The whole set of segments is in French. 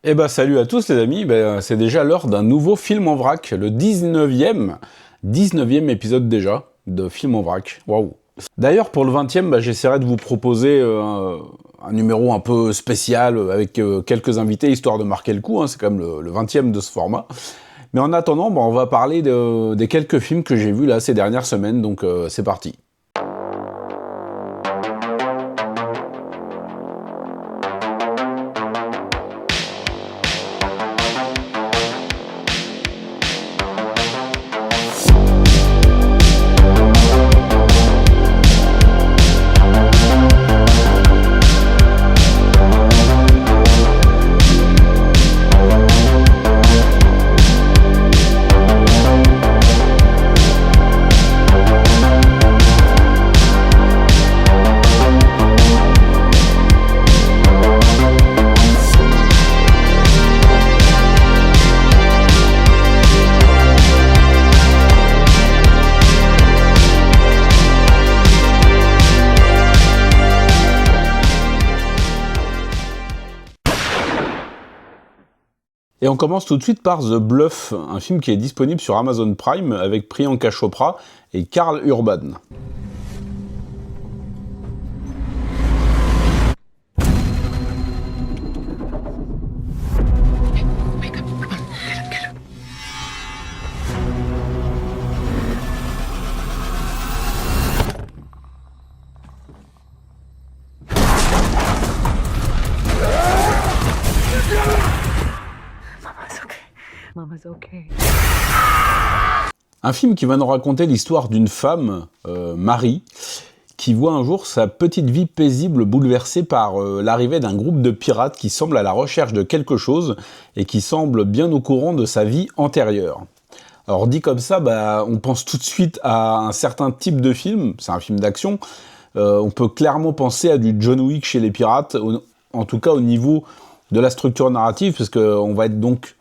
Eh ben salut à tous les amis, c'est déjà l'heure d'un nouveau film en vrac, le 19e épisode déjà de Film en vrac, waouh. D'ailleurs pour le 20e, j'essaierai de vous proposer un numéro un peu spécial avec quelques invités, histoire de marquer le coup, hein, c'est quand même le 20e de ce format. Mais en attendant, on va parler des quelques films que j'ai vus là ces dernières semaines, donc c'est parti. Et on commence tout de suite par The Bluff, un film qui est disponible sur Amazon Prime avec Priyanka Chopra et Karl Urban. Mama's okay. Un film qui va nous raconter l'histoire d'une femme, Marie, qui voit un jour sa petite vie paisible bouleversée par l'arrivée d'un groupe de pirates qui semble à la recherche de quelque chose et qui semble bien au courant de sa vie antérieure. Alors dit comme ça, on pense tout de suite à un certain type de film, c'est un film d'action, on peut clairement penser à du John Wick chez les pirates, en tout cas au niveau de la structure narrative, parce qu'on va être donc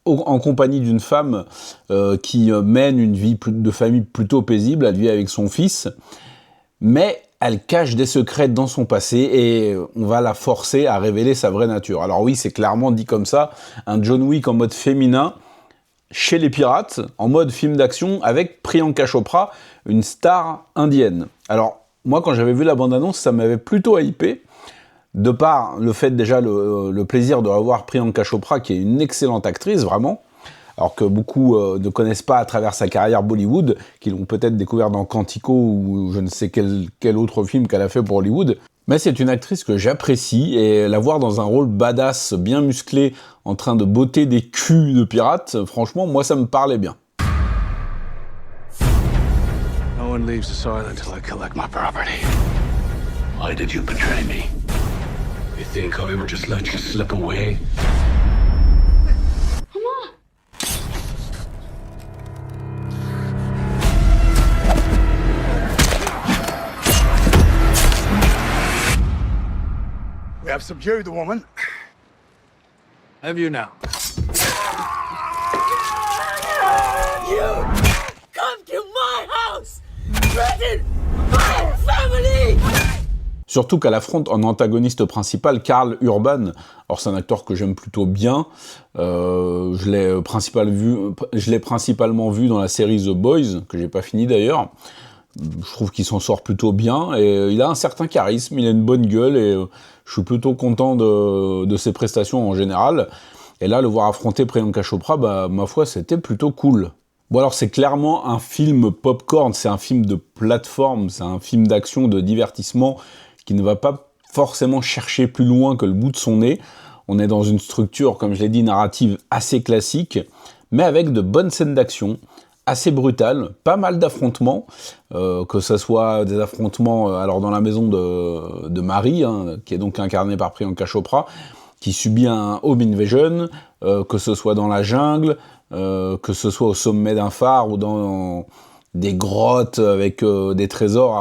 en compagnie d'une femme qui mène une vie de famille plutôt paisible, elle vit avec son fils, mais elle cache des secrets dans son passé et on va la forcer à révéler sa vraie nature. Alors oui, c'est clairement dit comme ça, un John Wick en mode féminin, chez les pirates, en mode film d'action, avec Priyanka Chopra, une star indienne. Alors, moi, quand j'avais vu la bande-annonce, ça m'avait plutôt hypé, de par le fait déjà le plaisir de revoir Priyanka Chopra, qui est une excellente actrice, vraiment, alors que beaucoup ne connaissent pas à travers sa carrière Bollywood, qui l'ont peut-être découvert dans Quantico ou je ne sais quel autre film qu'elle a fait pour Hollywood. Mais c'est une actrice que j'apprécie, et la voir dans un rôle badass, bien musclé, en train de botter des culs de pirates, franchement, moi ça me parlait bien. No one leaves this island till I collect my property. Why did you betray me? You think I would just let you slip away? Mama! We have subdued the woman. Have you now? You come to my house, threaten my family. Surtout qu'elle affronte en antagoniste principal Karl Urban. Alors c'est un acteur que j'aime plutôt bien. Je l'ai principalement vu dans la série The Boys, que j'ai pas fini d'ailleurs. Je trouve qu'il s'en sort plutôt bien, et il a un certain charisme, il a une bonne gueule, et je suis plutôt content de ses prestations en général. Et là, le voir affronter Priyanka Chopra, ma foi, c'était plutôt cool. Bon alors c'est clairement un film popcorn, c'est un film de plateforme, c'est un film d'action, de divertissement, qui ne va pas forcément chercher plus loin que le bout de son nez. On est dans une structure, comme je l'ai dit, narrative assez classique, mais avec de bonnes scènes d'action, assez brutales, pas mal d'affrontements, que ce soit des affrontements alors dans la maison de Marie, hein, qui est donc incarnée par Priyanka Chopra, qui subit un home invasion, que ce soit dans la jungle, que ce soit au sommet d'un phare ou dans des grottes avec des trésors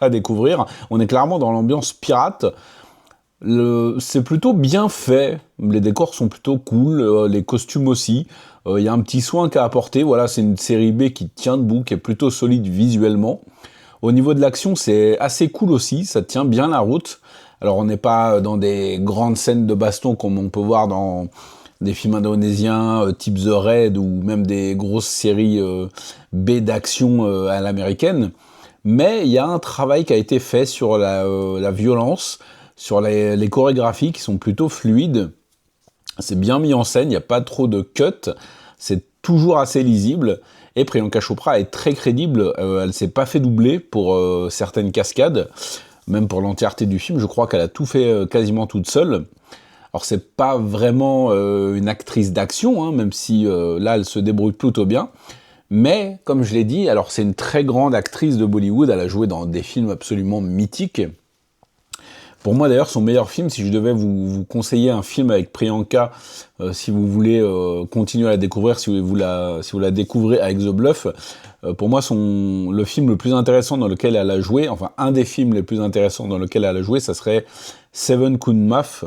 à découvrir. On est clairement dans l'ambiance pirate. C'est plutôt bien fait, les décors sont plutôt cool, les costumes aussi. Il y a un petit soin qu'à apporter, voilà, c'est une série B qui tient debout, qui est plutôt solide visuellement. Au niveau de l'action, c'est assez cool aussi, ça tient bien la route, Alors on n'est pas dans des grandes scènes de baston comme on peut voir dans des films indonésiens type The Raid ou même des grosses séries B d'action à l'américaine, mais il y a un travail qui a été fait sur la violence, sur les chorégraphies qui sont plutôt fluides. C'est bien mis en scène, il n'y a pas trop de cuts, c'est toujours assez lisible, et Priyanka Chopra est très crédible, elle s'est pas fait doubler pour certaines cascades, même pour l'entièreté du film, je crois qu'elle a tout fait quasiment toute seule. Alors c'est pas vraiment une actrice d'action, hein, même si là elle se débrouille plutôt bien, mais comme je l'ai dit, alors c'est une très grande actrice de Bollywood, elle a joué dans des films absolument mythiques. Pour moi d'ailleurs, son meilleur film, si je devais vous conseiller un film avec Priyanka, si vous voulez continuer à la découvrir, si vous la découvrez avec The Bluff, pour moi le film le plus intéressant dans lequel elle a joué, enfin un des films les plus intéressants dans lequel elle a joué, ça serait Seven Kun Maaf,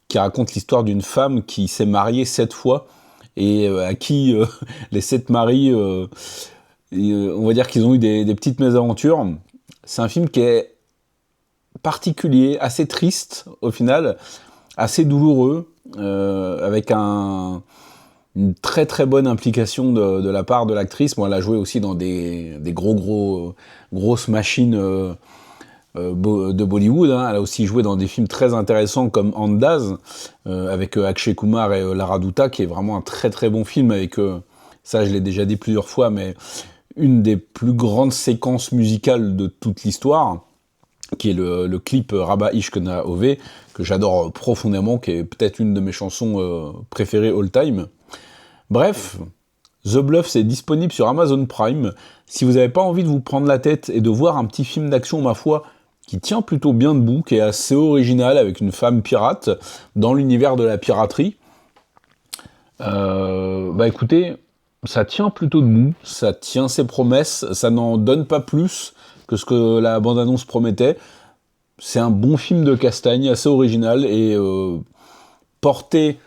qui raconte l'histoire d'une femme qui s'est mariée 7 fois, et à qui les 7 maris, on va dire qu'ils ont eu des petites mésaventures. C'est un film qui est particulier, assez triste au final, assez douloureux, avec une très très bonne implication de la part de l'actrice. Bon, elle a joué aussi dans des grosses machines de Bollywood, hein. Elle a aussi joué dans des films très intéressants comme Andaz, avec Akshay Kumar et Lara Dutta, qui est vraiment un très très bon film avec, ça je l'ai déjà dit plusieurs fois, mais une des plus grandes séquences musicales de toute l'histoire, qui est le clip Rabba Ishq Na Ove, que j'adore profondément, qui est peut-être une de mes chansons préférées all time. Bref, The Bluff, c'est disponible sur Amazon Prime. Si vous n'avez pas envie de vous prendre la tête et de voir un petit film d'action, ma foi, qui tient plutôt bien debout, qui est assez original, avec une femme pirate, dans l'univers de la piraterie, écoutez, ça tient plutôt debout, ça tient ses promesses, ça n'en donne pas plus que ce que la bande-annonce promettait. C'est un bon film de castagne, assez original, et porté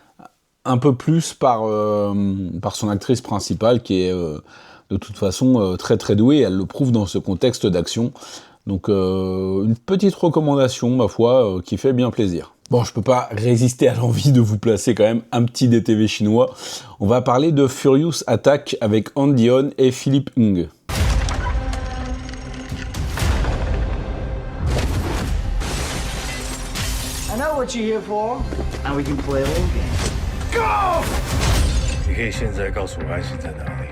un peu plus par son actrice principale, qui est de toute façon très très douée, elle le prouve dans ce contexte d'action. Donc une petite recommandation, ma foi, qui fait bien plaisir. Bon, je peux pas résister à l'envie de vous placer quand même un petit DTV chinois. On va parler de Furious Attack avec Han Dion et Philippe Ng. I know what you're here for. Now we can play a little game. Go! 你可以现在告诉我安心在哪里，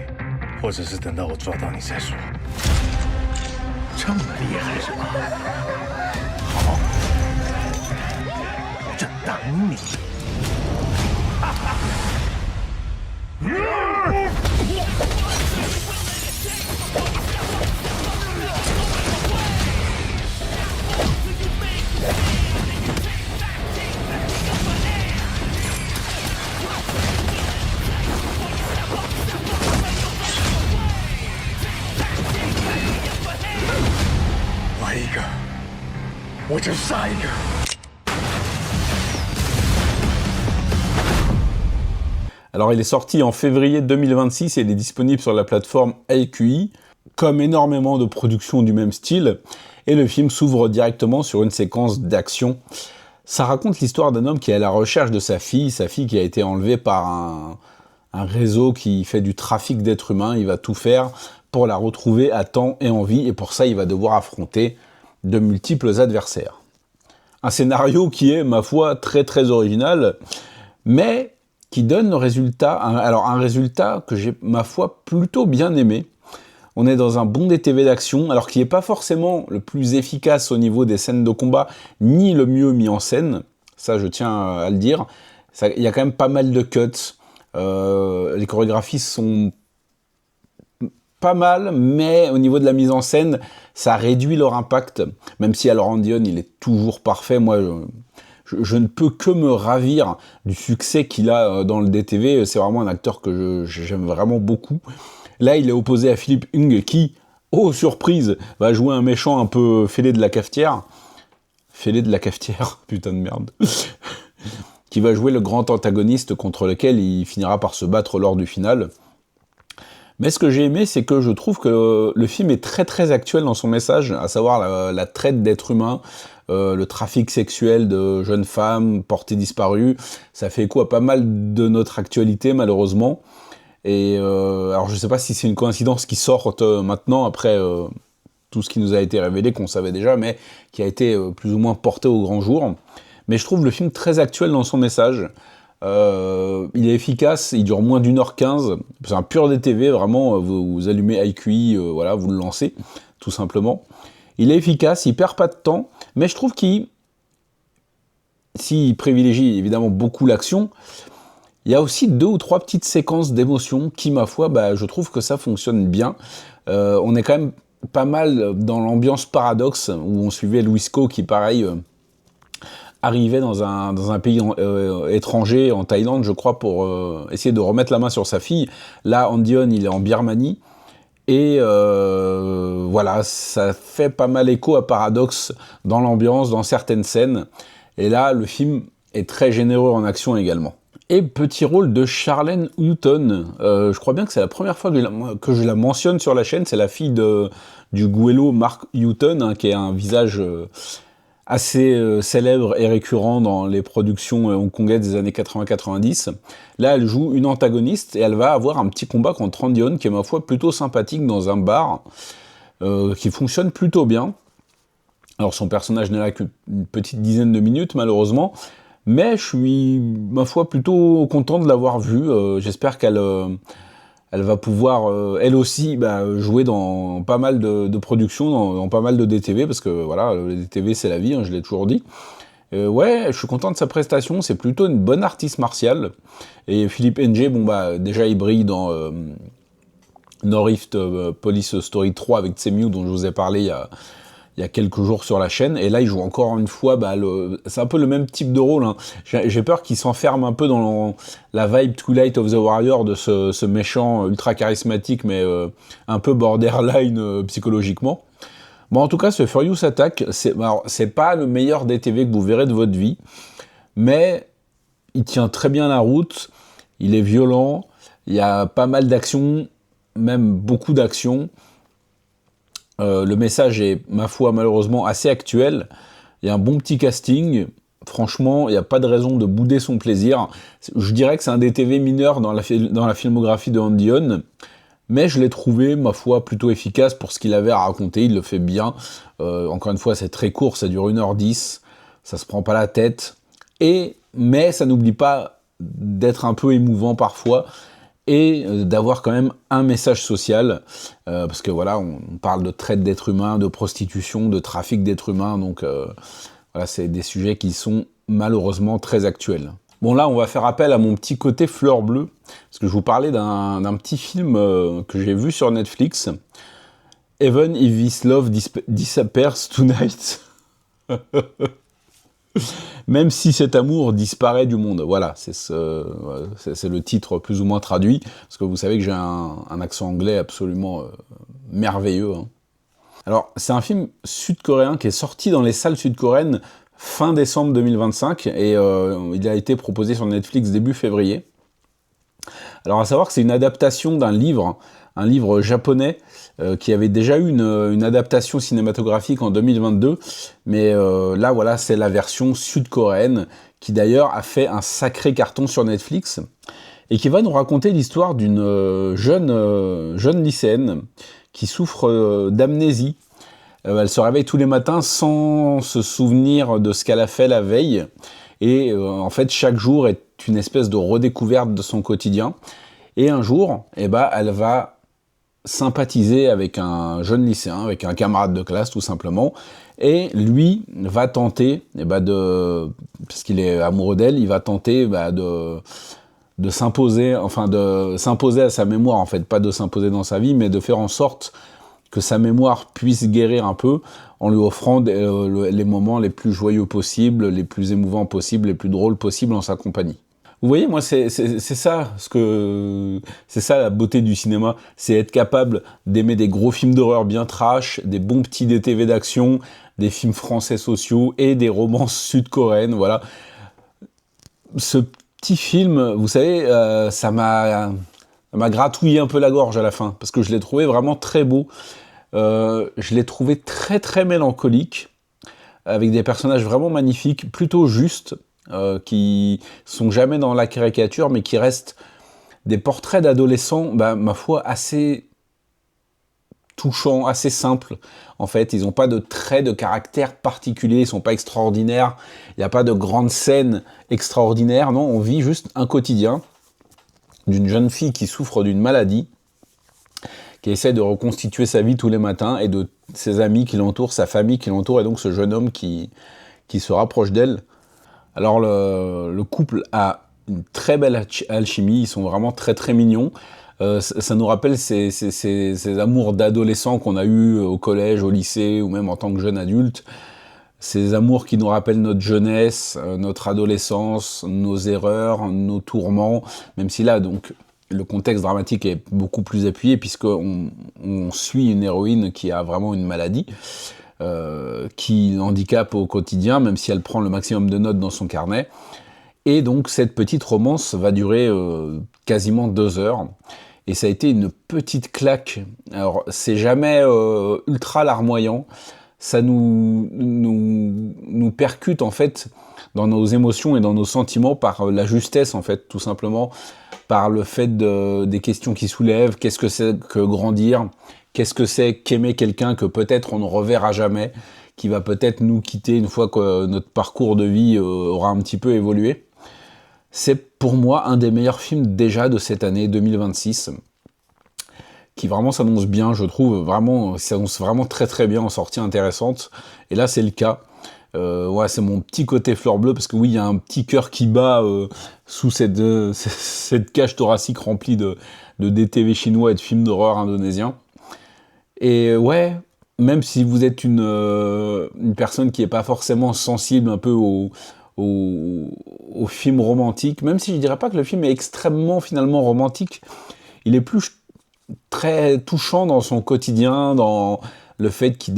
或者是等到我抓到你再说。这么厉害是吧？好，我就等你。来一个，我就杀一个。Alors il est sorti en février 2026 et il est disponible sur la plateforme iQIYI, comme énormément de productions du même style, et le film s'ouvre directement sur une séquence d'action. Ça raconte l'histoire d'un homme qui est à la recherche de sa fille qui a été enlevée par un réseau qui fait du trafic d'êtres humains. Il va tout faire pour la retrouver à temps et en vie, et pour ça il va devoir affronter de multiples adversaires. Un scénario qui est, ma foi, très très original, mais qui donne le résultat, un résultat que j'ai, ma foi, plutôt bien aimé. On est dans un bon DTV d'action, alors qui n'est pas forcément le plus efficace au niveau des scènes de combat, ni le mieux mis en scène, ça je tiens à le dire. Il y a quand même pas mal de cuts, les chorégraphies sont pas mal, mais au niveau de la mise en scène, ça réduit leur impact, même si alors Han Dion, il est toujours parfait. Moi, je ne peux que me ravir du succès qu'il a dans le DTV. C'est vraiment un acteur que j'aime vraiment beaucoup. Là, il est opposé à Philippe Ng qui, oh surprise, va jouer un méchant un peu fêlé de la cafetière. Fêlé de la cafetière, putain de merde. Qui va jouer le grand antagoniste contre lequel il finira par se battre lors du final. Mais ce que j'ai aimé, c'est que je trouve que le film est très très actuel dans son message, à savoir la traite d'êtres humains, le trafic sexuel de jeunes femmes portées disparues, ça fait écho à pas mal de notre actualité malheureusement. Et alors je sais pas si c'est une coïncidence qu'ils sortent maintenant après tout ce qui nous a été révélé, qu'on savait déjà, mais qui a été plus ou moins porté au grand jour. Mais je trouve le film très actuel dans son message. Il est efficace, il dure moins d'1h15, c'est un pur DTV, vraiment, vous allumez IQI, voilà, vous le lancez, tout simplement. Il est efficace, il perd pas de temps, mais je trouve s'il privilégie évidemment beaucoup l'action, il y a aussi 2 ou 3 petites séquences d'émotions qui, ma foi, je trouve que ça fonctionne bien. On est quand même pas mal dans l'ambiance paradoxe, où on suivait Louisko qui, pareil, arrivait dans un pays étranger, en Thaïlande, je crois, pour essayer de remettre la main sur sa fille. Là, Andion, il est en Birmanie. Et voilà, ça fait pas mal écho à paradoxe dans l'ambiance, dans certaines scènes. Et là, le film est très généreux en action également. Et petit rôle de Charlene Houghton. Je crois bien que c'est la première fois que je la mentionne sur la chaîne. C'est la fille du goélo Mark Houghton, hein, qui est un visage assez célèbre et récurrent dans les productions hongkongaises des années 80-90. Là, elle joue une antagoniste et elle va avoir un petit combat contre Andion, qui est ma foi plutôt sympathique dans un bar, qui fonctionne plutôt bien. Alors son personnage n'est là qu'une petite dizaine de minutes, malheureusement, mais je suis, ma foi, plutôt content de l'avoir vue. J'espère qu'elle va pouvoir, elle aussi, jouer dans pas mal de productions, dans pas mal de DTV, parce que voilà, le DTV c'est la vie, hein, je l'ai toujours dit. Ouais, je suis content de sa prestation, c'est plutôt une bonne artiste martiale. Et Philippe Ng, déjà il brille dans Norrift Police Story 3 avec Tsemiu, dont je vous ai parlé il y a quelques jours sur la chaîne, et là il joue encore une fois, c'est un peu le même type de rôle, hein. J'ai peur qu'il s'enferme un peu dans la vibe Twilight of the Warrior de ce méchant ultra charismatique, mais un peu borderline psychologiquement. Bon, en tout cas, ce Furious Attack, c'est pas le meilleur DTV que vous verrez de votre vie, mais il tient très bien la route, il est violent, il y a pas mal d'actions, même beaucoup d'actions. Le message est, ma foi, malheureusement assez actuel. Il y a un bon petit casting. Franchement, il n'y a pas de raison de bouder son plaisir. Je dirais que c'est un DTV mineur dans la filmographie de Andion, mais je l'ai trouvé, ma foi, plutôt efficace pour ce qu'il avait à raconter. Il le fait bien. Encore une fois, c'est très court, ça dure 1h10. Ça se prend pas la tête. Mais ça n'oublie pas d'être un peu émouvant parfois, et d'avoir quand même un message social, parce que voilà, on parle de traite d'êtres humains, de prostitution, de trafic d'êtres humains, donc voilà, c'est des sujets qui sont malheureusement très actuels. Bon, là, on va faire appel à mon petit côté fleur bleue, parce que je vous parlais d'un petit film que j'ai vu sur Netflix, Even if this love disappears tonight. Même si cet amour disparaît du monde. Voilà, c'est le titre plus ou moins traduit, parce que vous savez que j'ai un accent anglais absolument merveilleux, hein. Alors, c'est un film sud-coréen qui est sorti dans les salles sud-coréennes fin décembre 2025, et il a été proposé sur Netflix début février. Alors, à savoir que c'est une adaptation d'un livre, un livre japonais, qui avait déjà eu une adaptation cinématographique en 2022, mais là, voilà, c'est la version sud-coréenne, qui d'ailleurs a fait un sacré carton sur Netflix, et qui va nous raconter l'histoire d'une jeune lycéenne qui souffre d'amnésie. Elle se réveille tous les matins sans se souvenir de ce qu'elle a fait la veille, et en fait, chaque jour est une espèce de redécouverte de son quotidien, et un jour, elle va sympathiser avec un jeune lycéen, avec un camarade de classe tout simplement, et lui va tenter, parce qu'il est amoureux d'elle, il va tenter de s'imposer, à sa mémoire, en fait, pas de s'imposer dans sa vie, mais de faire en sorte que sa mémoire puisse guérir un peu, en lui offrant les moments les plus joyeux possibles, les plus émouvants possibles, les plus drôles possibles en sa compagnie. Vous voyez, moi, c'est ça la beauté du cinéma, c'est être capable d'aimer des gros films d'horreur bien trash, des bons petits DTV d'action, des films français sociaux et des romances sud-coréennes, voilà. Ce petit film, vous savez, ça m'a gratouillé un peu la gorge à la fin, parce que je l'ai trouvé vraiment très beau. Je l'ai trouvé très très mélancolique. avec des personnages vraiment magnifiques, plutôt justes, qui sont jamais dans la caricature, mais qui restent des portraits d'adolescents, ma foi, assez touchants, assez simples. En fait, ils n'ont pas de traits de caractère particuliers, ils sont pas extraordinaires, il n'y a pas de grandes scènes extraordinaires, non, on vit juste un quotidien d'une jeune fille qui souffre d'une maladie, qui essaie de reconstituer sa vie tous les matins, et de ses amis qui l'entourent, sa famille qui l'entoure, et donc ce jeune homme qui se rapproche d'elle. Alors le couple a une très belle alchimie, ils sont vraiment très très mignons. Ça nous rappelle ces amours d'adolescents qu'on a eus au collège, au lycée, ou même en tant que jeune adulte. Ces amours qui nous rappellent notre jeunesse, notre adolescence, nos erreurs, nos tourments, même si là, donc, le contexte dramatique est beaucoup plus appuyé, puisqu'on suit une héroïne qui a vraiment une maladie, qui l'handicape au quotidien, même si elle prend le maximum de notes dans son carnet. Et donc, cette petite romance va durer quasiment 2 heures. Et ça a été une petite claque. Alors, c'est jamais ultra larmoyant. Ça nous percute, en fait, dans nos émotions et dans nos sentiments par la justesse, en fait, tout simplement, par le fait des questions qui soulèvent. Qu'est-ce que c'est que grandir ? Qu'est-ce que c'est qu'aimer quelqu'un que peut-être on ne reverra jamais, qui va peut-être nous quitter une fois que notre parcours de vie aura un petit peu évolué ? C'est pour moi un des meilleurs films déjà de cette année 2026, qui vraiment s'annonce bien, je trouve, s'annonce vraiment très très bien en sortie intéressante. Et là, c'est le cas. Ouais, c'est mon petit côté fleur bleue, parce que oui, il y a un petit cœur qui bat sous cette cage thoracique remplie de DTV chinois et de films d'horreur indonésiens. Et ouais, même si vous êtes une personne qui n'est pas forcément sensible un peu au film romantique, même si je dirais pas que le film est extrêmement finalement romantique, il est plus très touchant dans son quotidien, dans le fait qu'il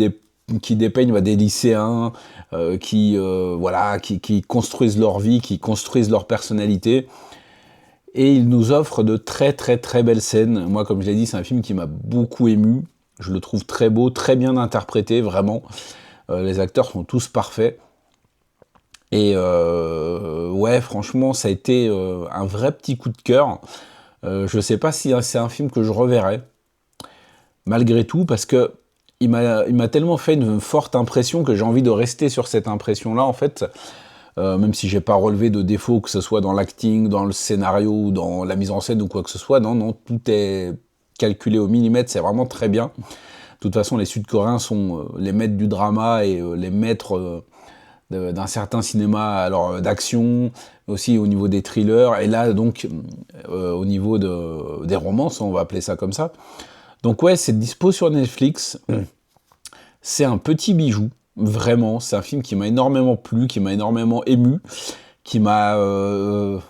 dépeigne des lycéens qui construisent leur vie, qui construisent leur personnalité, et il nous offre de très très très belles scènes. Moi, comme je l'ai dit, c'est un film qui m'a beaucoup ému, je le trouve très beau, très bien interprété, vraiment. Les acteurs sont tous parfaits. Et ouais, franchement, ça a été un vrai petit coup de cœur. Je sais pas si c'est un film que je reverrai, malgré tout, parce que il m'a tellement fait une forte impression que j'ai envie de rester sur cette impression-là, en fait. Même si j'ai pas relevé de défauts, que ce soit dans l'acting, dans le scénario, ou dans la mise en scène ou quoi que ce soit. Non, tout est calculé au millimètre, c'est vraiment très bien. De toute façon, les Sud-Coréens sont les maîtres du drama et les maîtres d'un certain cinéma, alors d'action, aussi au niveau des thrillers, et là donc au niveau des romances, on va appeler ça comme ça. Donc ouais, c'est dispo sur Netflix, c'est un petit bijou, vraiment, c'est un film qui m'a énormément plu, qui m'a énormément ému, qui m'a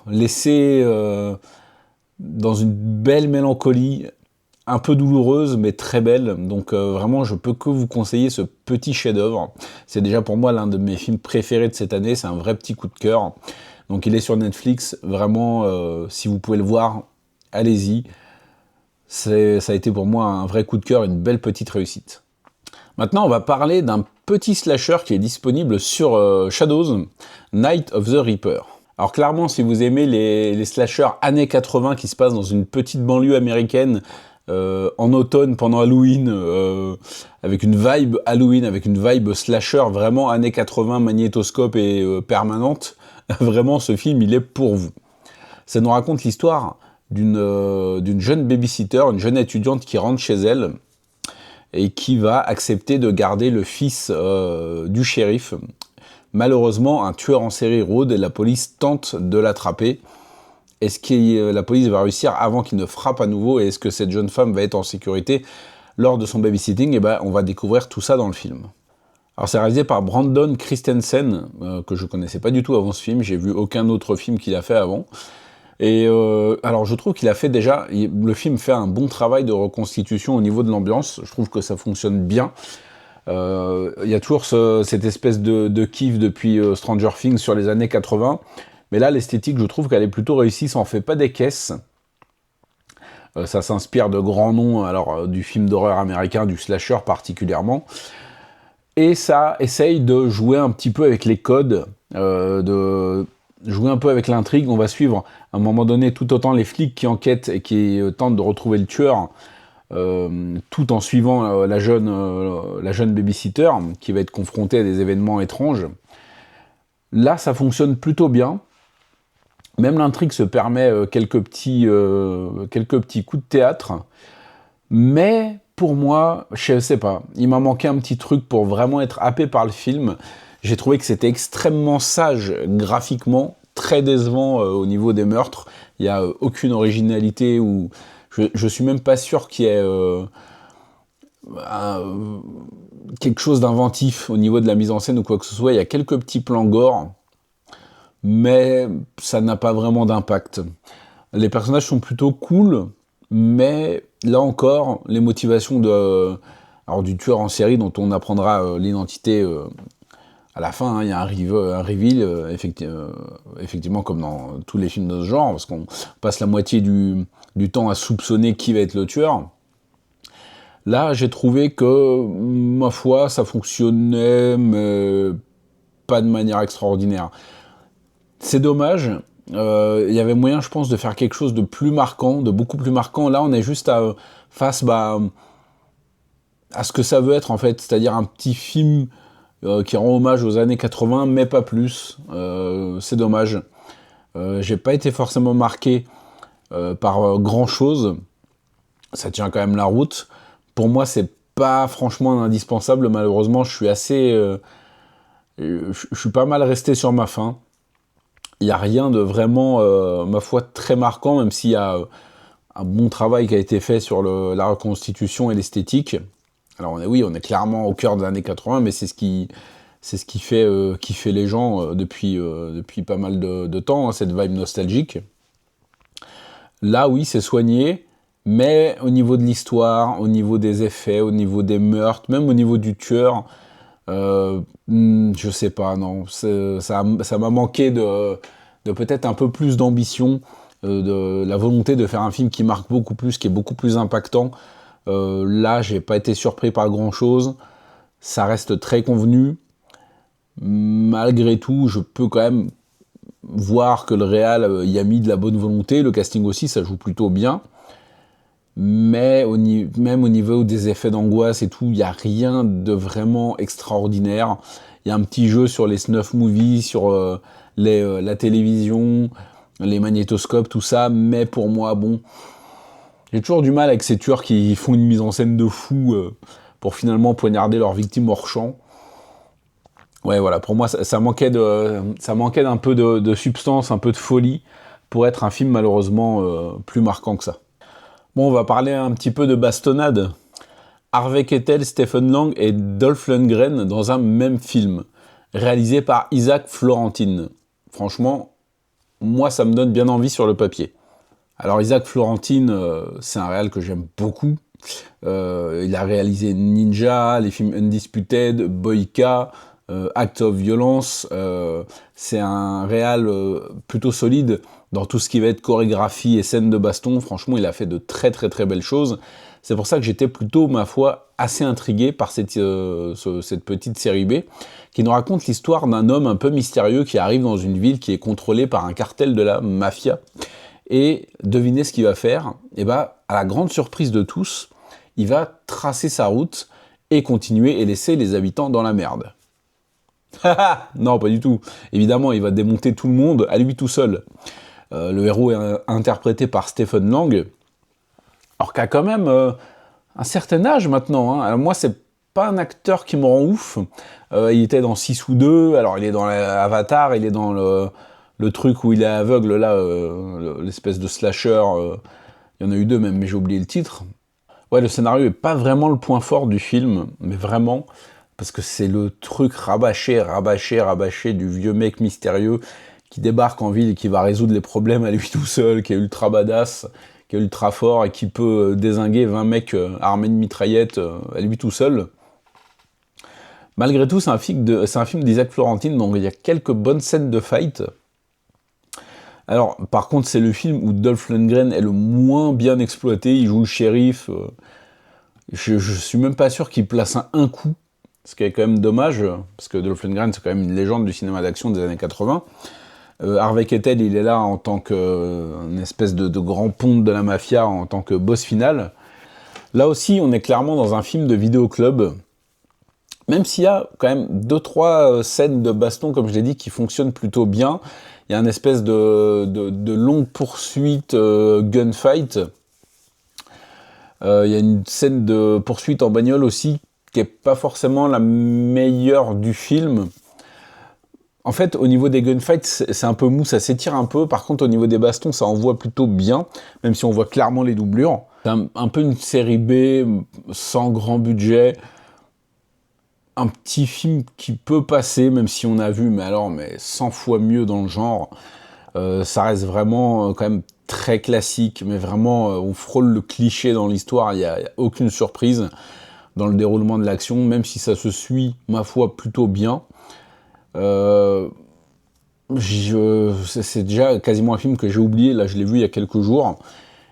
laissé dans une belle mélancolie, un peu douloureuse, mais très belle. Donc vraiment, je peux que vous conseiller ce petit chef-d'œuvre. C'est déjà pour moi l'un de mes films préférés de cette année, c'est un vrai petit coup de cœur. Donc il est sur Netflix, vraiment, si vous pouvez le voir, allez-y. Ça a été pour moi un vrai coup de cœur, une belle petite réussite. Maintenant, on va parler d'un petit slasher qui est disponible sur Shadows, Night of the Reaper. Alors clairement, si vous aimez les slashers années 80 qui se passent dans une petite banlieue américaine, en automne pendant Halloween, avec une vibe Halloween, avec une vibe slasher vraiment années 80, magnétoscope et permanente, vraiment ce film il est pour vous. Ça nous raconte l'histoire d'une jeune babysitter, une jeune étudiante qui rentre chez elle et qui va accepter de garder le fils du shérif. Malheureusement, un tueur en série rôde et la police tente de l'attraper. Est-ce que la police va réussir avant qu'il ne frappe à nouveau, et est-ce que cette jeune femme va être en sécurité lors de son babysitting ? On va découvrir tout ça dans le film. Alors c'est réalisé par Brandon Christensen, que je connaissais pas du tout avant ce film, j'ai vu aucun autre film qu'il a fait avant. Et alors je trouve qu'il a fait déjà, le film fait un bon travail de reconstitution au niveau de l'ambiance, je trouve que ça fonctionne bien. Il y a toujours cette espèce de kiff depuis Stranger Things sur les années 80, mais là l'esthétique je trouve qu'elle est plutôt réussie, ça en fait pas des caisses. Ça s'inspire de grands noms, alors du film d'horreur américain, du slasher particulièrement. Et ça essaye de jouer un petit peu avec les codes, de jouer un peu avec l'intrigue. On va suivre à un moment donné tout autant les flics qui enquêtent et qui tentent de retrouver le tueur, tout en suivant la jeune babysitter qui va être confrontée à des événements étranges. Là, ça fonctionne plutôt bien. Même l'intrigue se permet quelques petits coups de théâtre. Mais pour moi, je sais pas, il m'a manqué un petit truc pour vraiment être happé par le film. J'ai trouvé que c'était extrêmement sage graphiquement, très décevant au niveau des meurtres. Il n'y a aucune originalité, ou je suis même pas sûr qu'il y ait quelque chose d'inventif au niveau de la mise en scène ou quoi que ce soit. Il y a quelques petits plans gore, mais ça n'a pas vraiment d'impact. Les personnages sont plutôt cool, mais là encore, les motivations du tueur en série, dont on apprendra l'identité à la fin, hein, il y a un reveal, effectivement, comme dans tous les films de ce genre, parce qu'on passe la moitié du temps à soupçonner qui va être le tueur. Là, j'ai trouvé que, ma foi, ça fonctionnait, mais pas de manière extraordinaire. C'est dommage. Il y avait moyen, je pense, de faire quelque chose de plus marquant, de beaucoup plus marquant. Là, on est juste face à ce que ça veut être, en fait. C'est-à-dire un petit film qui rend hommage aux années 80, mais pas plus. C'est dommage. J'ai pas été forcément marqué par grand-chose. Ça tient quand même la route. Pour moi, c'est pas franchement un indispensable. Malheureusement, je suis pas mal resté sur ma faim. Il n'y a rien de vraiment, ma foi, très marquant, même s'il y a un bon travail qui a été fait sur la reconstitution et l'esthétique. Alors on est clairement au cœur des années 80, mais c'est ce qui fait les gens depuis pas mal de temps, hein, cette vibe nostalgique. Là, oui, c'est soigné, mais au niveau de l'histoire, au niveau des effets, au niveau des meurtres, même au niveau du tueur, je sais pas, non, ça m'a manqué de peut-être un peu plus d'ambition, de la volonté de faire un film qui marque beaucoup plus, qui est beaucoup plus impactant. Là, j'ai pas été surpris par grand-chose, ça reste très convenu. Malgré tout, je peux quand même voir que le réal y a mis de la bonne volonté, le casting aussi, ça joue plutôt bien. Mais même au niveau des effets d'angoisse et tout, il n'y a rien de vraiment extraordinaire. Il y a un petit jeu sur les snuff movies, sur la télévision, les magnétoscopes, tout ça, mais pour moi, bon, j'ai toujours du mal avec ces tueurs qui font une mise en scène de fou pour finalement poignarder leur victime hors champ. Ouais, voilà, pour moi, ça manquait d'un peu de substance, un peu de folie, pour être un film malheureusement plus marquant que ça. Bon, on va parler un petit peu de bastonnade. Harvey Keitel, Stephen Lang et Dolph Lundgren dans un même film, réalisé par Isaac Florentine. Franchement, moi, ça me donne bien envie sur le papier. Alors, Isaac Florentine, c'est un réal que j'aime beaucoup. Il a réalisé Ninja, les films Undisputed, Boyka, Act of Violence. C'est un réal plutôt solide dans tout ce qui va être chorégraphie et scène de baston. Franchement, il a fait de très très très belles choses. C'est pour ça que j'étais plutôt, ma foi, assez intrigué par cette petite série B, qui nous raconte l'histoire d'un homme un peu mystérieux qui arrive dans une ville qui est contrôlée par un cartel de la mafia. Et devinez ce qu'il va faire. Et à la grande surprise de tous, il va tracer sa route et continuer et laisser les habitants dans la merde. Non, pas du tout. Évidemment, il va démonter tout le monde à lui tout seul. Le héros est interprété par Stephen Lang, alors qu'il a quand même un certain âge maintenant. Hein. Alors moi, c'est pas un acteur qui me rend ouf. Il était dans 6 ou 2, alors il est dans Avatar, il est dans le truc où il est aveugle, là, l'espèce de slasher. Il y en a eu 2 même, mais j'ai oublié le titre. Ouais, le scénario est pas vraiment le point fort du film, mais vraiment, parce que c'est le truc rabâché du vieux mec mystérieux qui débarque en ville et qui va résoudre les problèmes à lui tout seul, qui est ultra badass, qui est ultra fort et qui peut dézinguer 20 mecs armés de mitraillettes à lui tout seul. Malgré tout, c'est un film d'Isaac Florentine, donc il y a quelques bonnes scènes de fight. Alors, par contre, c'est le film où Dolph Lundgren est le moins bien exploité. Il joue le shérif. Je suis même pas sûr qu'il place un coup. Ce qui est quand même dommage, parce que Dolph Lundgren, c'est quand même une légende du cinéma d'action des années 80. Harvey Keitel, il est là en tant qu'une espèce de grand ponte de la mafia, en tant que boss final. Là aussi, on est clairement dans un film de vidéoclub, même s'il y a quand même 2-3 scènes de baston, comme je l'ai dit, qui fonctionnent plutôt bien. Il y a une espèce de longue poursuite gunfight. Il y a une scène de poursuite en bagnole aussi, qui n'est pas forcément la meilleure du film. En fait, au niveau des gunfights, c'est un peu mou, ça s'étire un peu. Par contre, au niveau des bastons, ça envoie plutôt bien, même si on voit clairement les doublures. C'est un peu une série B, sans grand budget. Un petit film qui peut passer, même si on a vu, mais 100 fois mieux dans le genre. Ça reste vraiment quand même très classique, mais vraiment, on frôle le cliché dans l'histoire. Il n'y a aucune surprise dans le déroulement de l'action, même si ça se suit, ma foi, plutôt bien. C'est déjà quasiment un film que j'ai oublié, là je l'ai vu il y a quelques jours,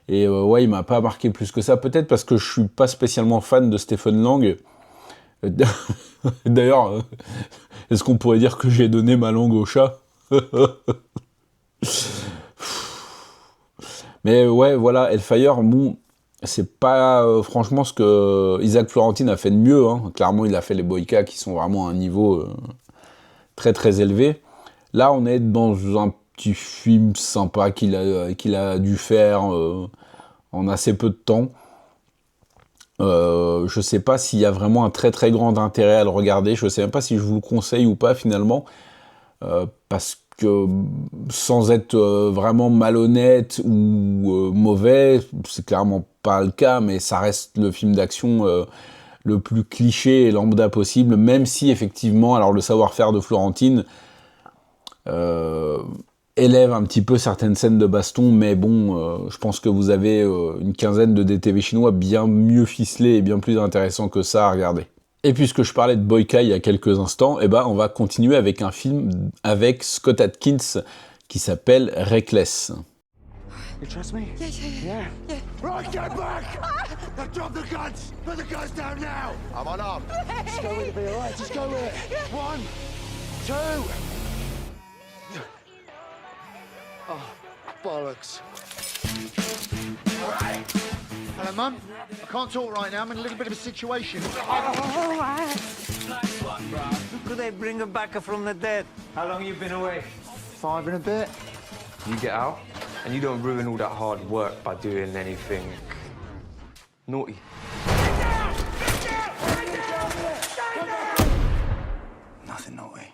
et ouais, il m'a pas marqué plus que ça, peut-être parce que je suis pas spécialement fan de Stephen Lang. D'ailleurs, est-ce qu'on pourrait dire que j'ai donné ma langue au chat? Mais ouais, voilà, Hellfire, bon, c'est pas franchement ce que Isaac Florentine a fait de mieux, hein. Clairement il a fait les Boyka qui sont vraiment à un niveau très très élevé. Là, on est dans un petit film sympa qu'il a dû faire en assez peu de temps. Je sais pas s'il y a vraiment un très très grand intérêt à le regarder. Je sais même pas si je vous le conseille ou pas finalement. Parce que sans être vraiment malhonnête ou mauvais, c'est clairement pas le cas, mais ça reste le film d'action le plus cliché et lambda possible, même si effectivement, alors le savoir-faire de Florentine élève un petit peu certaines scènes de baston, mais bon, je pense que vous avez une quinzaine de DTV chinois bien mieux ficelés et bien plus intéressants que ça à regarder. Et puisque je parlais de Boyka il y a quelques instants, eh ben on va continuer avec un film avec Scott Adkins qui s'appelle Reckless. You trust me? Yeah. Right, get back! Now drop the guns! Put the guns down now! I'm unarmed. Just go with it, be alright. Just go with it. 1, 2. Oh, bollocks. Hello, Mum. I can't talk right now. I'm in a little bit of a situation. Could they bring her back from the dead? How long you been away? 5 and a bit. You get out, and you don't ruin all that hard work by doing anything naughty. Nothing naughty.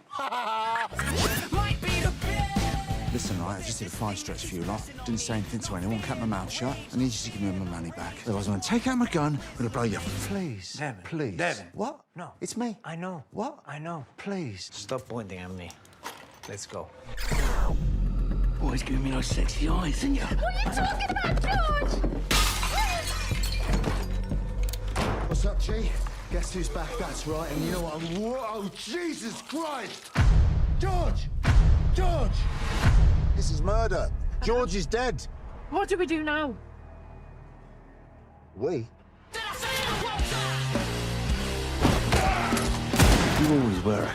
Listen, right, I just did a fine stretch for you lot. Didn't say anything to anyone, kept my mouth shut. I need you to give me my money back. Otherwise, I'm gonna take out my gun, I'm gonna blow you. Please. Devin. Please. Devin. What? No. It's me. I know. What? I know. Please. Stop pointing at me. Let's go. Always giving me those sexy eyes, didn't you? What are you talking about, George? What's up, G? Guess who's back? That's right. And you know what? Whoa, Jesus Christ! George! George! This is murder. George is dead. What do we do now? We? You always were a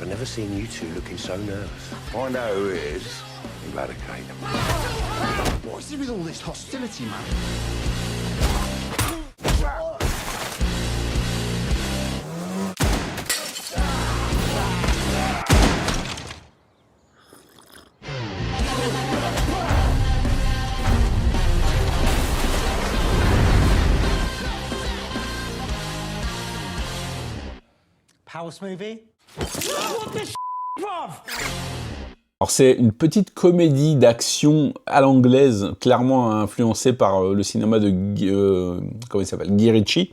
I've never seen you two looking so nervous. Find out who it is, eradicate them. What's it with all this hostility, man? Power smoothie? Alors c'est une petite comédie d'action à l'anglaise, clairement influencée par le cinéma de comment il s'appelle, Guy Ritchie.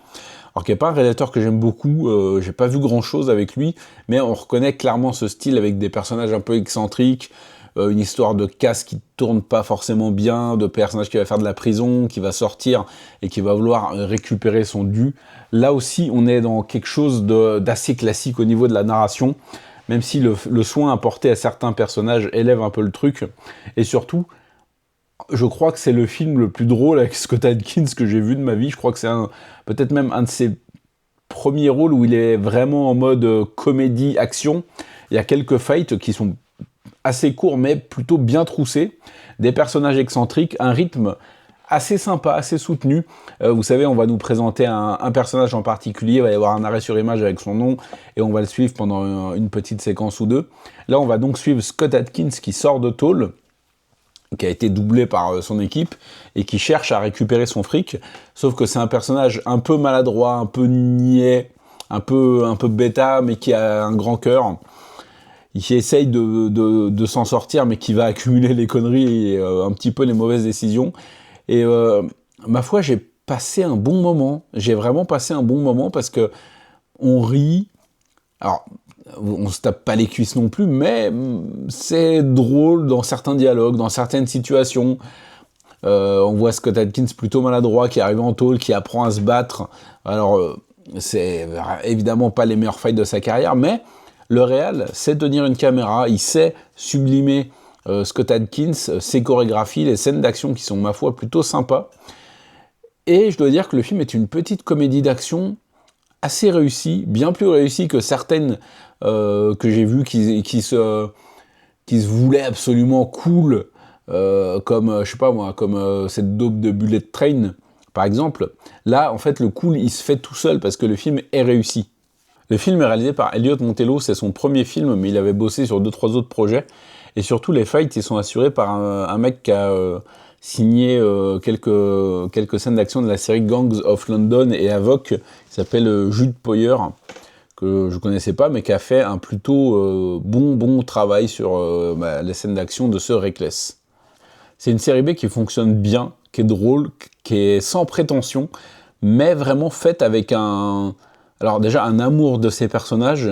Alors qui n'est pas un réalisateur que j'aime beaucoup, j'ai pas vu grand chose avec lui, mais on reconnaît clairement ce style avec des personnages un peu excentriques, une histoire de casse qui tourne pas forcément bien, de personnage qui va faire de la prison, qui va sortir et qui va vouloir récupérer son dû. Là aussi, on est dans quelque chose d'assez classique au niveau de la narration, même si le soin apporté à certains personnages élève un peu le truc. Et surtout, Je crois que c'est le film le plus drôle avec Scott Adkins que j'ai vu de ma vie. Je crois que c'est peut-être même un de ses premiers rôles où il est vraiment en mode comédie, action. Il y a quelques fights qui sont assez courts mais plutôt bien troussés. Des personnages excentriques, un rythme assez sympa, assez soutenu. Vous savez, on va nous présenter un personnage en particulier, il va y avoir un arrêt sur image avec son nom, et on va le suivre pendant une petite séquence ou deux. Là, on va donc suivre Scott Adkins qui sort de tôle, qui a été doublé par son équipe, et qui cherche à récupérer son fric, sauf que c'est un personnage un peu maladroit, un peu niais, un peu bêta, mais qui a un grand cœur, qui essaye de s'en sortir, mais qui va accumuler les conneries et un petit peu les mauvaises décisions. Et ma foi, j'ai passé un bon moment. J'ai vraiment passé un bon moment parce que on rit. Alors, on se tape pas les cuisses non plus, mais c'est drôle dans certains dialogues, dans certaines situations. On voit Scott Adkins plutôt maladroit, qui arrive en tôle, qui apprend à se battre. Alors, c'est évidemment pas les meilleurs fights de sa carrière, mais le réal sait tenir une caméra, il sait sublimer Scott Adkins, ses chorégraphies, les scènes d'action qui sont, ma foi, plutôt sympas. Et je dois dire que le film est une petite comédie d'action assez réussie, bien plus réussie que certaines que j'ai vues qui se voulaient absolument cool, comme, je sais pas moi, comme cette daube de Bullet Train, par exemple. Là, en fait, le cool, il se fait tout seul parce que le film est réussi. Le film est réalisé par Elliot Montello, c'est son premier film, mais il avait bossé sur 2-3 autres projets. Et surtout, les fights, ils sont assurés par un mec qui a signé quelques scènes d'action de la série Gangs of London et Avoc, qui s'appelle Jude Poyer, que je connaissais pas, mais qui a fait un plutôt bon travail sur les scènes d'action de ce Reckless. C'est une série B qui fonctionne bien, qui est drôle, qui est sans prétention, mais vraiment faite avec alors déjà un amour de ses personnages,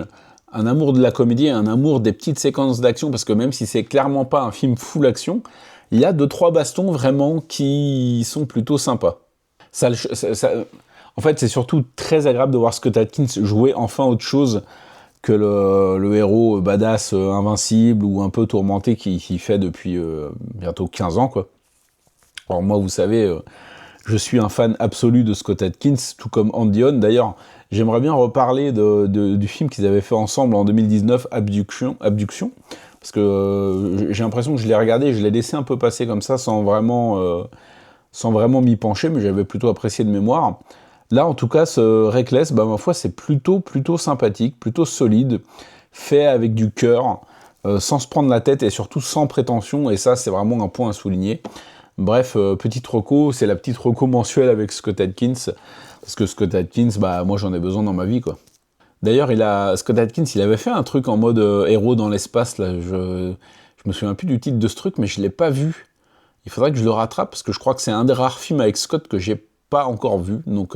un amour de la comédie, un amour des petites séquences d'action, parce que même si c'est clairement pas un film full action, il y a 2-3 bastons vraiment qui sont plutôt sympas. En fait, c'est surtout très agréable de voir Scott Adkins jouer enfin autre chose que le héros badass invincible ou un peu tourmenté qu'il fait depuis bientôt 15 ans, quoi. Alors moi, vous savez, je suis un fan absolu de Scott Adkins, tout comme Andy On. D'ailleurs, j'aimerais bien reparler du film qu'ils avaient fait ensemble en 2019, Abduction, parce que j'ai l'impression que je l'ai regardé et je l'ai laissé un peu passer comme ça, sans vraiment m'y pencher, mais j'avais plutôt apprécié de mémoire. Là, en tout cas, ce Reckless, ma foi, c'est plutôt sympathique, plutôt solide, fait avec du cœur, sans se prendre la tête et surtout sans prétention, et ça, c'est vraiment un point à souligner. Bref, petite reco, c'est la petite reco mensuelle avec Scott Adkins, parce que Scott Adkins, moi j'en ai besoin dans ma vie, quoi. D'ailleurs, Scott Adkins, il avait fait un truc en mode héros dans l'espace, là, je me souviens plus du titre de ce truc, mais je l'ai pas vu. Il faudrait que je le rattrape, parce que je crois que c'est un des rares films avec Scott que j'ai pas encore vu, donc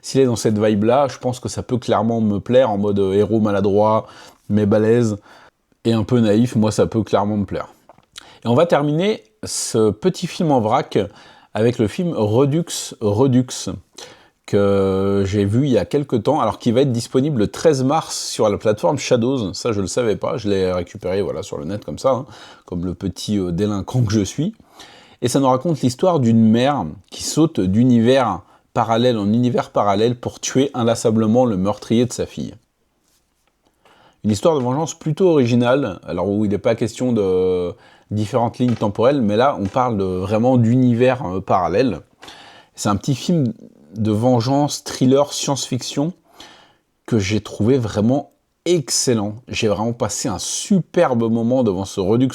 s'il est dans cette vibe-là, je pense que ça peut clairement me plaire, en mode héros maladroit, mais balèze, et un peu naïf, moi ça peut clairement me plaire. Et on va terminer ce petit film en vrac avec le film Redux, que j'ai vu il y a quelques temps, alors qu'il va être disponible le 13 mars sur la plateforme Shadows. Ça, je le savais pas, je l'ai récupéré sur le net comme ça, comme le petit délinquant que je suis. Et ça nous raconte l'histoire d'une mère qui saute d'univers parallèle en univers parallèle pour tuer inlassablement le meurtrier de sa fille. Une histoire de vengeance plutôt originale, alors où il n'est pas question de différentes lignes temporelles, mais là on parle vraiment d'univers parallèles. C'est un petit film de vengeance, thriller, science-fiction que j'ai trouvé vraiment excellent. J'ai vraiment passé un superbe moment devant ce Redux.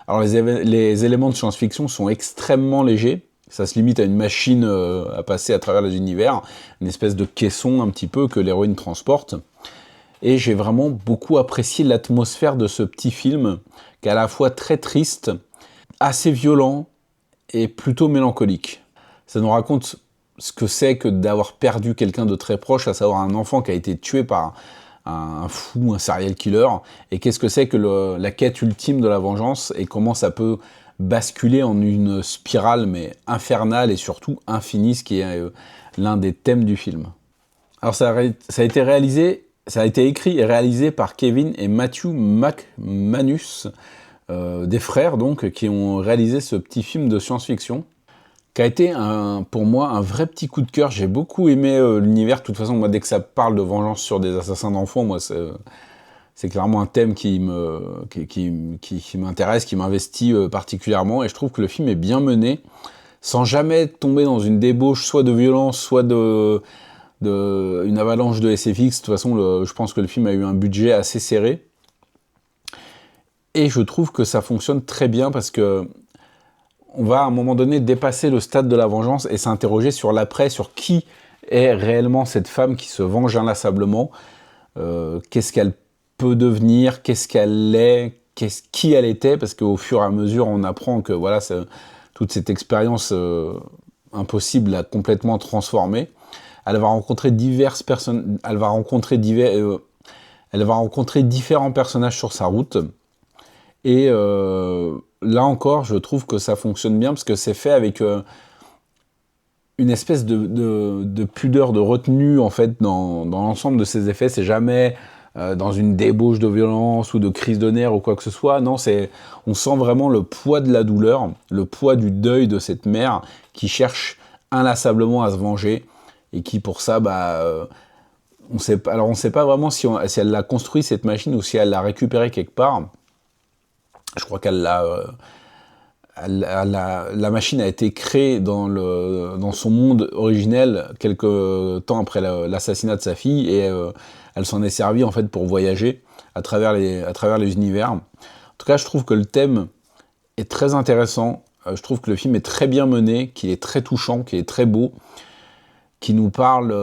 Alors les éléments de science-fiction sont extrêmement légers, ça se limite à une machine à passer à travers les univers, une espèce de caisson un petit peu que l'héroïne transporte. Et j'ai vraiment beaucoup apprécié l'atmosphère de ce petit film, qui est à la fois très triste, assez violent et plutôt mélancolique. Ça nous raconte ce que c'est que d'avoir perdu quelqu'un de très proche, à savoir un enfant qui a été tué par un fou, un serial killer, et qu'est-ce que c'est que la quête ultime de la vengeance, et comment ça peut basculer en une spirale, mais infernale et surtout infinie, ce qui est l'un des thèmes du film. Alors ça a été écrit et réalisé par Kevin et Matthew McManus, des frères donc, qui ont réalisé ce petit film de science-fiction, qui a été pour moi un vrai petit coup de cœur. J'ai beaucoup aimé l'univers. De toute façon, moi, dès que ça parle de vengeance sur des assassins d'enfants, moi, c'est clairement un thème qui m'intéresse, qui m'investit particulièrement. Et je trouve que le film est bien mené, sans jamais tomber dans une débauche, soit de violence, soit une avalanche de SFX. De toute façon, je pense que le film a eu un budget assez serré. Et je trouve que ça fonctionne très bien parce que on va à un moment donné dépasser le stade de la vengeance et s'interroger sur l'après, sur qui est réellement cette femme qui se venge inlassablement, qu'est-ce qu'elle peut devenir, qu'est-ce qu'elle est, qui elle était, parce qu'au fur et à mesure on apprend que voilà, toute cette expérience impossible l'a complètement transformée. Elle va rencontrer diverses personnes, elle va rencontrer différents personnages sur sa route. Et là encore, je trouve que ça fonctionne bien parce que c'est fait avec une espèce de pudeur, de retenue en fait dans l'ensemble de ces effets. C'est jamais dans une débauche de violence ou de crise de nerfs ou quoi que ce soit. Non, on sent vraiment le poids de la douleur, le poids du deuil de cette mère qui cherche inlassablement à se venger et qui pour ça, on sait pas vraiment si elle l'a construit cette machine ou si elle l'a récupérée quelque part. Je crois qu'elle la machine a été créée dans son monde originel quelques temps après l'assassinat de sa fille et elle s'en est servie en fait pour voyager à travers les univers. En tout cas, je trouve que le thème est très intéressant. Je trouve que le film est très bien mené, qu'il est très touchant, qu'il est très beau, qui nous parle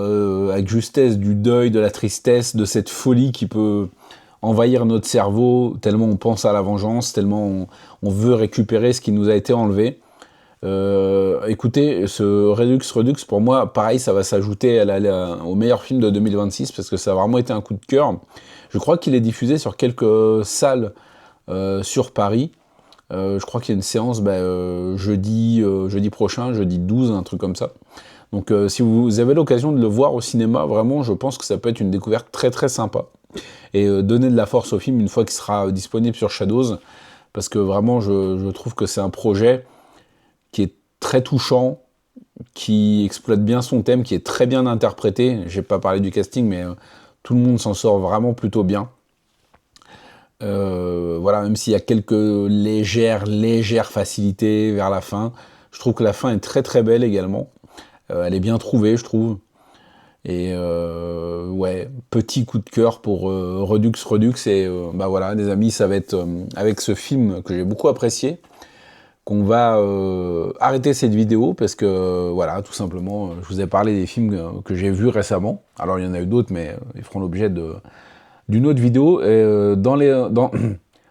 avec justesse du deuil, de la tristesse, de cette folie qui peut envahir notre cerveau, tellement on pense à la vengeance, tellement on veut récupérer ce qui nous a été enlevé. Écoutez, ce Redux, pour moi, pareil, ça va s'ajouter au meilleur film de 2026, parce que ça a vraiment été un coup de cœur. Je crois qu'il est diffusé sur quelques salles sur Paris. Je crois qu'il y a une séance jeudi prochain, jeudi 12, un truc comme ça. Donc si vous avez l'occasion de le voir au cinéma, vraiment, je pense que ça peut être une découverte très très sympa. Et donner de la force au film une fois qu'il sera disponible sur Shadows, parce que vraiment je trouve que c'est un projet qui est très touchant, qui exploite bien son thème, qui est très bien interprété. J'ai pas parlé du casting, mais tout le monde s'en sort vraiment plutôt bien. Voilà, même s'il y a quelques légères facilités vers la fin, je trouve que la fin est très très belle également. Elle est bien trouvée, je trouve. Et ouais, petit coup de cœur pour Redux. Et voilà, les amis, ça va être avec ce film que j'ai beaucoup apprécié qu'on va arrêter cette vidéo parce que voilà, tout simplement, je vous ai parlé des films que j'ai vus récemment. Alors il y en a eu d'autres, mais ils feront l'objet d'une autre vidéo. Et,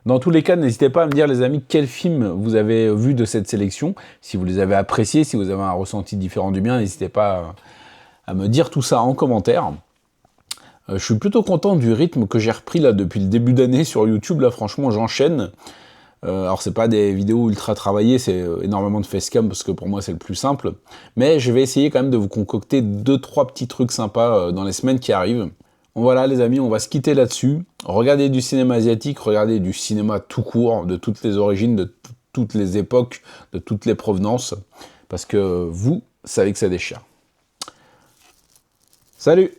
dans tous les cas, n'hésitez pas à me dire, les amis, quels films vous avez vus de cette sélection. Si vous les avez appréciés, si vous avez un ressenti différent du mien, n'hésitez pas à me dire tout ça en commentaire. Je suis plutôt content du rythme que j'ai repris là depuis le début d'année sur YouTube. Là, franchement, j'enchaîne. Alors, c'est pas des vidéos ultra travaillées, c'est énormément de facecam parce que pour moi, c'est le plus simple. Mais je vais essayer quand même de vous concocter 2-3 petits trucs sympas dans les semaines qui arrivent. Voilà, les amis, on va se quitter là-dessus. Regardez du cinéma asiatique, regardez du cinéma tout court, de toutes les origines, de toutes les époques, de toutes les provenances, parce que vous savez que ça déchire. Salut!